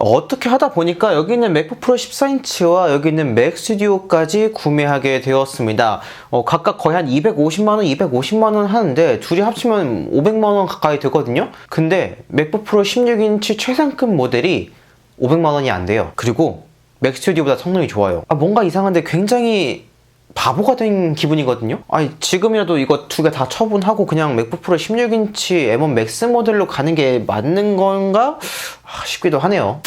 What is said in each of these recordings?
어떻게 하다 보니까 여기 있는 맥북 프로 14인치와 여기 있는 맥 스튜디오까지 구매하게 되었습니다. 각각 거의 한 250만원, 250만원 하는데 둘이 합치면 500만원 가까이 되거든요. 근데 맥북 프로 16인치 최상급 모델이 500만원이 안 돼요. 그리고 맥 스튜디오보다 성능이 좋아요. 뭔가 이상한데 굉장히 바보가 된 기분이거든요. 지금이라도 이거 두 개 다 처분하고 그냥 맥북 프로 16인치 M1 맥스 모델로 가는 게 맞는 건가 싶기도 하네요.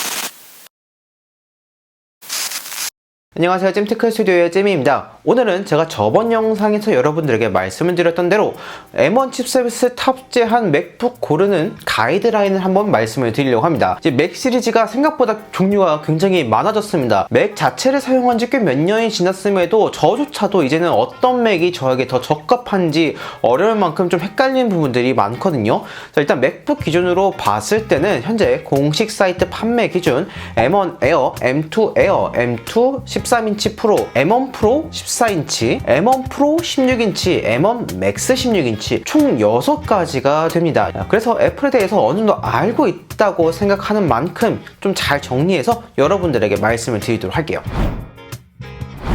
안녕하세요, 잼테크 스튜디오의 잼입니다. 오늘은 제가 저번 영상에서 여러분들에게 말씀을 드렸던 대로 M1 칩셋을 탑재한 맥북 고르는 가이드라인을 한번 말씀을 드리려고 합니다. 이제 맥 시리즈가 생각보다 종류가 굉장히 많아졌습니다. 맥 자체를 사용한 지 꽤 몇 년이 지났음에도 저조차도 이제는 어떤 맥이 저에게 더 적합한지 어려울 만큼 좀 헷갈리는 부분들이 많거든요. 자, 일단 맥북 기준으로 봤을 때는 현재 공식 사이트 판매 기준 M1 에어, M2 에어, M2 13인치 프로, M1 프로 14인치, M1 프로 16인치, M1 맥스 16인치 총 6가지가 됩니다. 그래서 애플에 대해서 어느 정도 알고 있다고 생각하는 만큼 좀 잘 정리해서 여러분들에게 말씀을 드리도록 할게요.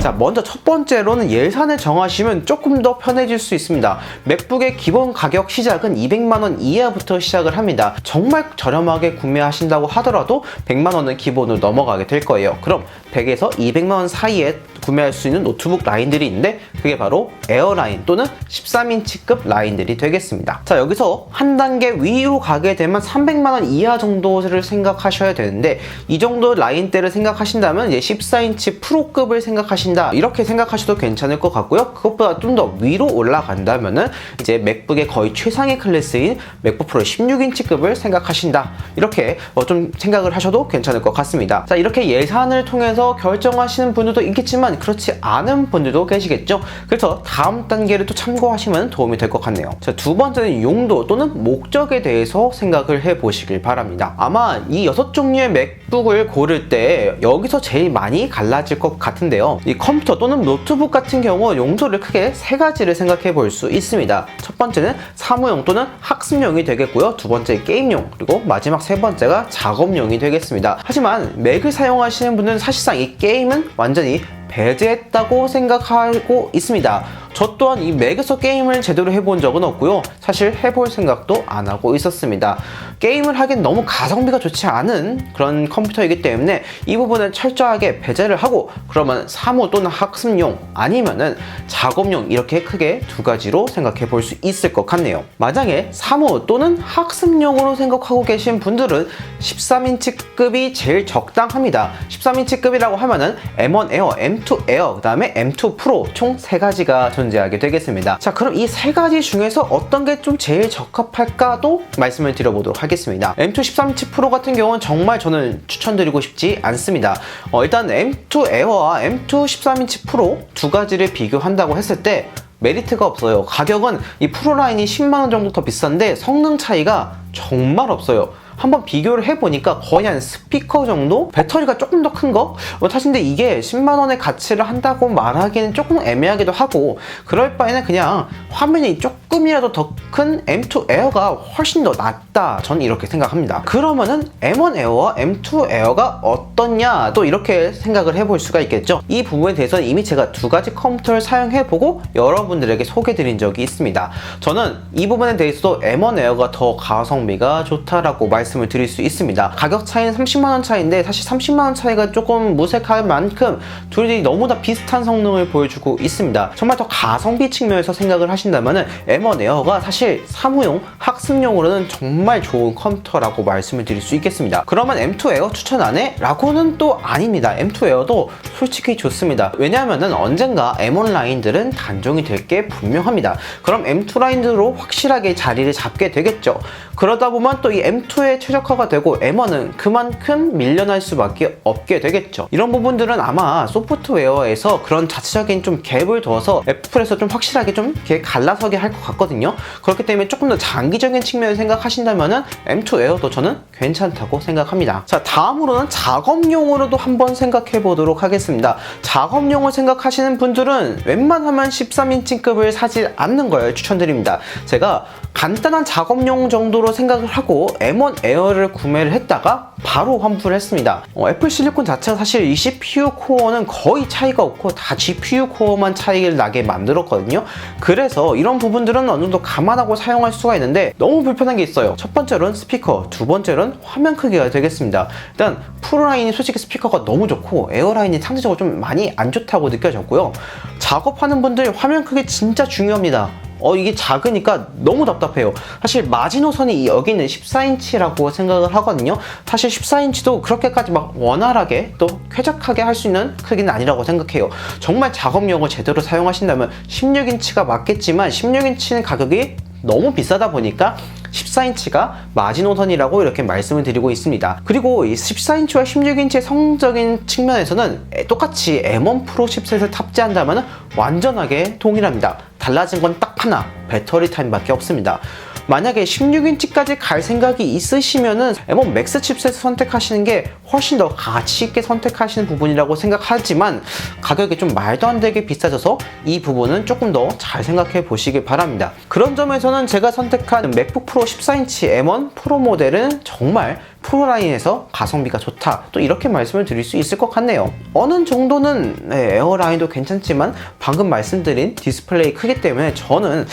자, 먼저 첫 번째로는 예산을 정하시면 조금 더 편해질 수 있습니다. 맥북의 기본 가격 시작은 200만원 이하부터 시작을 합니다. 정말 저렴하게 구매하신다고 하더라도 100만원은 기본으로 넘어가게 될 거예요. 그럼 100에서 200만원 사이에 구매할 수 있는 노트북 라인들이 있는데 그게 바로 에어라인 또는 13인치급 라인들이 되겠습니다. 자, 여기서 한 단계 위로 가게 되면 300만원 이하 정도를 생각하셔야 되는데 이 정도 라인대를 생각하신다면 이제 14인치 프로급을 생각하신다 이렇게 생각하셔도 괜찮을 것 같고요. 그것보다 좀 더 위로 올라간다면은 이제 맥북의 거의 최상의 클래스인 맥북 프로 16인치급을 생각하신다 이렇게 좀 생각을 하셔도 괜찮을 것 같습니다. 자, 이렇게 예산을 통해서 결정하시는 분들도 있겠지만 그렇지 않은 분들도 계시겠죠. 그래서 다음 단계를 또 참고하시면 도움이 될 것 같네요. 자, 두 번째는 용도 또는 목적에 대해서 생각을 해보시길 바랍니다. 아마 이 6종류의 맥북을 고를 때 여기서 제일 많이 갈라질 것 같은데요. 이 컴퓨터 또는 노트북 같은 경우 용도를 크게 3가지를 생각해 볼 수 있습니다. 첫 번째는 사무용 또는 학습용이 되겠고요. 두 번째 게임용, 그리고 마지막 세 번째가 작업용이 되겠습니다. 하지만 맥을 사용하시는 분들은 사실상 이 게임은 완전히 배제했다고 생각하고 있습니다. 저 또한 이 맥에서 게임을 제대로 해본 적은 없고요. 사실 해볼 생각도 안 하고 있었습니다. 게임을 하기엔 너무 가성비가 좋지 않은 그런 컴퓨터이기 때문에 이 부분은 철저하게 배제를 하고 그러면 사무 또는 학습용 아니면은 작업용 이렇게 크게 2가지로 생각해 볼 수 있을 것 같네요. 만약에 사무 또는 학습용으로 생각하고 계신 분들은 13인치급이 제일 적당합니다. 13인치급이라고 하면은 M1 에어, M2 에어, 그 다음에 M2 프로 총 3가지가 존재하게 되겠습니다. 자, 그럼 이 3가지 중에서 어떤 게 좀 제일 적합할까도 말씀을 드려보도록 하겠습니다. M2 13인치 프로 같은 경우는 정말 저는 추천드리고 싶지 않습니다. 일단 M2 에어와 M2 13인치 프로 2가지를 비교한다고 했을 때 메리트가 없어요. 가격은 이 프로 라인이 10만원 정도 더 비싼데 성능 차이가 정말 없어요. 한번 비교를 해보니까 거의 한 스피커 정도? 배터리가 조금 더 큰 거? 사실 근데 이게 10만원의 가치를 한다고 말하기는 조금 애매하기도 하고 그럴 바에는 그냥 화면이 조금이라도 더 큰 M2 에어가 훨씬 더 낫다 전 이렇게 생각합니다. 그러면은 M1 에어와 M2 에어가 어떻냐 또 이렇게 생각을 해볼 수가 있겠죠. 이 부분에 대해서는 이미 제가 2가지 컴퓨터를 사용해보고 여러분들에게 소개드린 적이 있습니다. 저는 이 부분에 대해서도 M1 에어가 더 가성비가 좋다라고 말씀을 드릴 수 있습니다. 가격 차이는 30만원 차이인데 사실 30만원 차이가 조금 무색할 만큼 둘이 너무나 비슷한 성능을 보여주고 있습니다. 정말 더 가성비 측면에서 생각을 하신다면 M1 에어가 사실 사무용, 학습용으로는 정말 좋은 컴퓨터라고 말씀을 드릴 수 있겠습니다. 그러면 M2 에어 추천 안 해? 라고는 또 아닙니다. M2 에어도 솔직히 좋습니다. 왜냐하면 언젠가 M1 라인들은 단종이 될 게 분명합니다. 그럼 M2 라인으로 확실하게 자리를 잡게 되겠죠. 그러다 보면 또 이 M2에 최적화가 되고 M1은 그만큼 밀려날 수밖에 없게 되겠죠. 이런 부분들은 아마 소프트웨어에서 그런 자체적인 좀 갭을 둬서 애플에서 좀 확실하게 좀 이렇게 갈라서게 할 것 같거든요. 그렇기 때문에 조금 더 장기적인 측면을 생각하신다면 한다면은 M2 에어도 저는 괜찮다고 생각합니다. 자, 다음으로는 작업용으로도 한번 생각해 보도록 하겠습니다. 작업용을 생각하시는 분들은 웬만하면 13인치급을 사지 않는 걸 추천드립니다. 제가 간단한 작업용 정도로 생각을 하고 M1 에어를 구매를 했다가 바로 환불을 했습니다. 애플 실리콘 자체가 사실 이 CPU 코어는 거의 차이가 없고 다 GPU 코어만 차이를 나게 만들었거든요. 그래서 이런 부분들은 어느 정도 감안하고 사용할 수가 있는데 너무 불편한 게 있어요. 첫 번째로는 스피커, 두 번째로는 화면 크기가 되겠습니다. 일단 프로라인이 솔직히 스피커가 너무 좋고 에어라인이 상대적으로 좀 많이 안 좋다고 느껴졌고요. 작업하는 분들 화면 크기 진짜 중요합니다. 이게 작으니까 너무 답답해요. 사실 마지노선이 여기는 14인치라고 생각을 하거든요. 사실 14인치도 그렇게까지 막 원활하게 또 쾌적하게 할 수 있는 크기는 아니라고 생각해요. 정말 작업용을 제대로 사용하신다면 16인치가 맞겠지만 16인치는 가격이 너무 비싸다 보니까 14인치가 마지노선이라고 이렇게 말씀을 드리고 있습니다. 그리고 이 14인치와 16인치의 성적인 측면에서는 똑같이 M1 프로 칩셋을 탑재한다면 완전하게 동일합니다. 달라진 건 딱 하나, 배터리 타임밖에 없습니다. 만약에 16인치까지 갈 생각이 있으시면은 M1 맥스 칩셋을 선택하시는 게 훨씬 더 가치 있게 선택하시는 부분이라고 생각하지만 가격이 좀 말도 안 되게 비싸져서 이 부분은 조금 더 잘 생각해 보시길 바랍니다. 그런 점에서는 제가 선택한 맥북 프로 14인치 M1 프로 모델은 정말 프로라인에서 가성비가 좋다, 또 이렇게 말씀을 드릴 수 있을 것 같네요. 어느 정도는 에어라인도 괜찮지만 방금 말씀드린 디스플레이 크기 때문에 저는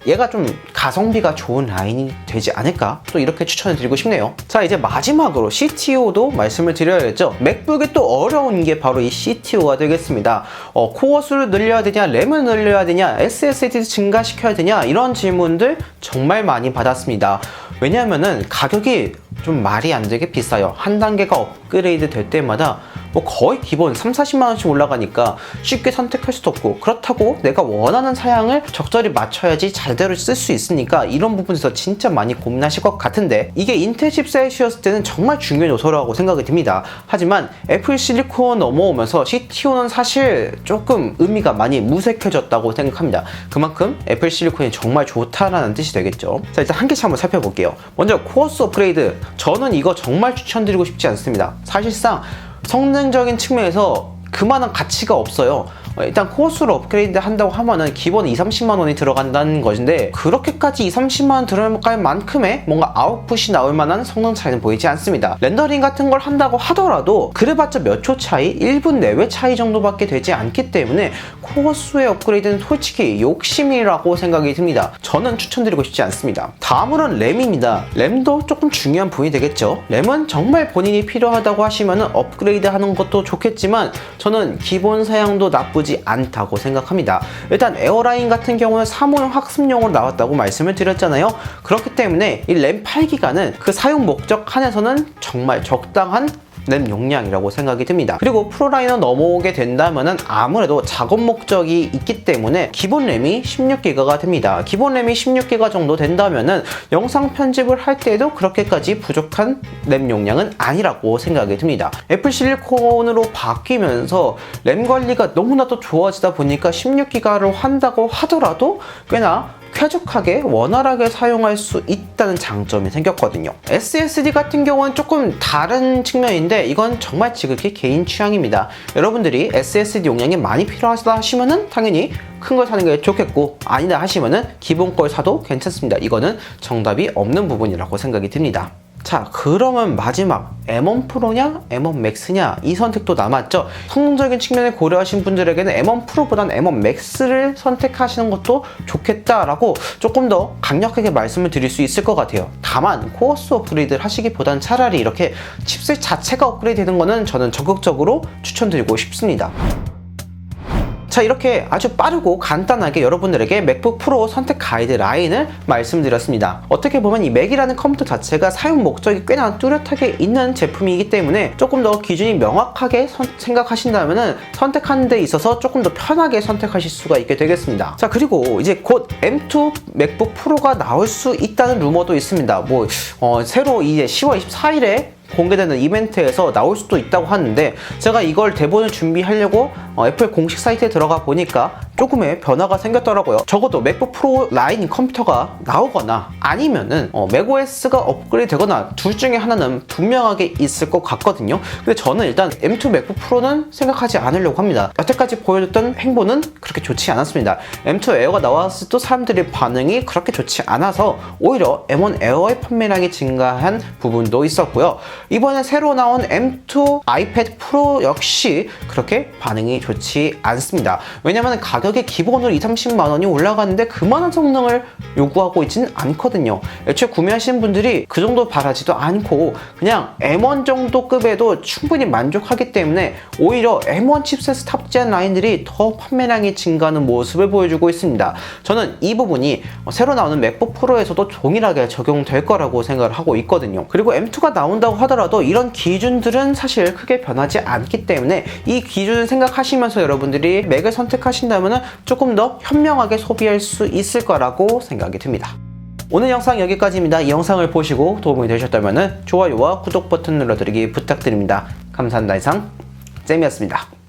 얘가 좀 가성비가 좋은 라인이 되지 않을까, 또 이렇게 추천을 드리고 싶네요. 자, 이제 마지막으로 CTO도 말씀을 드려야겠죠. 맥북에 또 어려운 게 바로 이 CTO가 되겠습니다. 코어 수를 늘려야 되냐, 램을 늘려야 되냐, SSD를 증가시켜야 되냐, 이런 질문들 정말 많이 받았습니다. 왜냐하면은 가격이 좀 말이 안 되게 비싸요. 한 단계가 업그레이드 될 때마다 뭐 거의 기본 30-40만원씩 올라가니까 쉽게 선택할 수도 없고, 그렇다고 내가 원하는 사양을 적절히 맞춰야지 제대로 쓸 수 있으니까 이런 부분에서 진짜 많이 고민하실 것 같은데, 이게 인텔 칩셋이었을 때는 정말 중요한 요소라고 생각이 듭니다. 하지만 애플 실리콘 넘어오면서 CTO는 사실 조금 의미가 많이 무색해졌다고 생각합니다. 그만큼 애플 실리콘이 정말 좋다라는 뜻이 되겠죠. 자, 일단 한 개씩 한번 살펴볼게요. 먼저 코어 수 업그레이드, 저는 이거 정말 추천드리고 싶지 않습니다. 사실상 성능적인 측면에서 그만한 가치가 없어요. 일단 코어 수를 업그레이드 한다고 하면은 기본 20-30만원이 들어간다는 것인데, 그렇게까지 20-30만원 들어갈 만큼의 뭔가 아웃풋이 나올 만한 성능 차이는 보이지 않습니다. 렌더링 같은 걸 한다고 하더라도 그래봤자 몇 초 차이, 1분 내외 차이 정도밖에 되지 않기 때문에 코어 수의 업그레이드는 솔직히 욕심이라고 생각이 듭니다. 저는 추천드리고 싶지 않습니다. 다음으로는 램입니다. 램도 조금 중요한 부분이 되겠죠. 램은 정말 본인이 필요하다고 하시면은 업그레이드 하는 것도 좋겠지만 저는 기본 사양도 나쁘지 않다고 생각합니다. 일단 에어라인 같은 경우는 사무용 학습용으로 나왔다고 말씀을 드렸잖아요. 그렇기 때문에 이 램 8기가는 그 사용 목적 한에서는 정말 적당한 램 용량이라고 생각이 듭니다. 그리고 프로라인을 넘어오게 된다면은 아무래도 작업 목적이 있기 때문에 기본 램이 16기가가 됩니다. 기본 램이 16기가 정도 된다면은 영상 편집을 할 때에도 그렇게까지 부족한 램 용량은 아니라고 생각이 듭니다. 애플 실리콘으로 바뀌면서 램 관리가 너무나도 좋아지다 보니까 16기가를 한다고 하더라도 꽤나 쾌적하게 원활하게 사용할 수 있다는 장점이 생겼거든요. SSD 같은 경우는 조금 다른 측면인데 이건 정말 지극히 개인 취향입니다. 여러분들이 SSD 용량이 많이 필요하다 하시면은 당연히 큰 걸 사는 게 좋겠고, 아니다 하시면은 기본 걸 사도 괜찮습니다. 이거는 정답이 없는 부분이라고 생각이 듭니다. 자, 그러면 마지막 M1 프로냐 M1 맥스냐 이 선택도 남았죠. 성능적인 측면을 고려하신 분들에게는 M1 프로보단 M1 맥스를 선택하시는 것도 좋겠다라고 조금 더 강력하게 말씀을 드릴 수 있을 것 같아요. 다만 코어 수 업그레이드를 하시기보단 차라리 이렇게 칩셋 자체가 업그레이드 되는 거는 저는 적극적으로 추천드리고 싶습니다. 자, 이렇게 아주 빠르고 간단하게 여러분들에게 맥북 프로 선택 가이드라인을 말씀드렸습니다. 어떻게 보면 이 맥이라는 컴퓨터 자체가 사용 목적이 꽤나 뚜렷하게 있는 제품이기 때문에 조금 더 기준이 명확하게 생각하신다면 선택하는 데 있어서 조금 더 편하게 선택하실 수가 있게 되겠습니다. 자, 그리고 이제 곧 M2 맥북 프로가 나올 수 있다는 루머도 있습니다. 새로 이제 10월 24일에 공개되는 이벤트에서 나올 수도 있다고 하는데, 제가 이걸 대본을 준비하려고 애플 공식 사이트에 들어가 보니까 조금의 변화가 생겼더라고요. 적어도 맥북 프로 라인 컴퓨터가 나오거나 아니면은 맥OS가 업그레이드 되거나 둘 중에 하나는 분명하게 있을 것 같거든요. 근데 저는 일단 M2 맥북 프로는 생각하지 않으려고 합니다. 여태까지 보여줬던 행보는 그렇게 좋지 않았습니다. M2 에어가 나왔을 때 사람들의 반응이 그렇게 좋지 않아서 오히려 M1 에어의 판매량이 증가한 부분도 있었고요. 이번에 새로 나온 M2 아이패드 프로 역시 그렇게 반응이 좋지 않습니다. 왜냐면 가격이 기본으로 20-30만 원이 올라가는데 그만한 성능을 요구하고 있지는 않거든요. 애초에 구매하시는 분들이 그 정도 바라지도 않고 그냥 M1 정도 급에도 충분히 만족하기 때문에 오히려 M1 칩셋 탑재한 라인들이 더 판매량이 증가하는 모습을 보여주고 있습니다. 저는 이 부분이 새로 나오는 맥북 프로에서도 동일하게 적용될 거라고 생각을 하고 있거든요. 그리고 M2가 나온다고 하더라도 이런 기준들은 사실 크게 변하지 않기 때문에 이 기준을 생각하시면서 여러분들이 맥을 선택하신다면 조금 더 현명하게 소비할 수 있을 거라고 생각이 듭니다. 오늘 영상 여기까지입니다. 이 영상을 보시고 도움이 되셨다면 좋아요와 구독 버튼 눌러드리기 부탁드립니다. 감사합니다. 이상 잼이었습니다.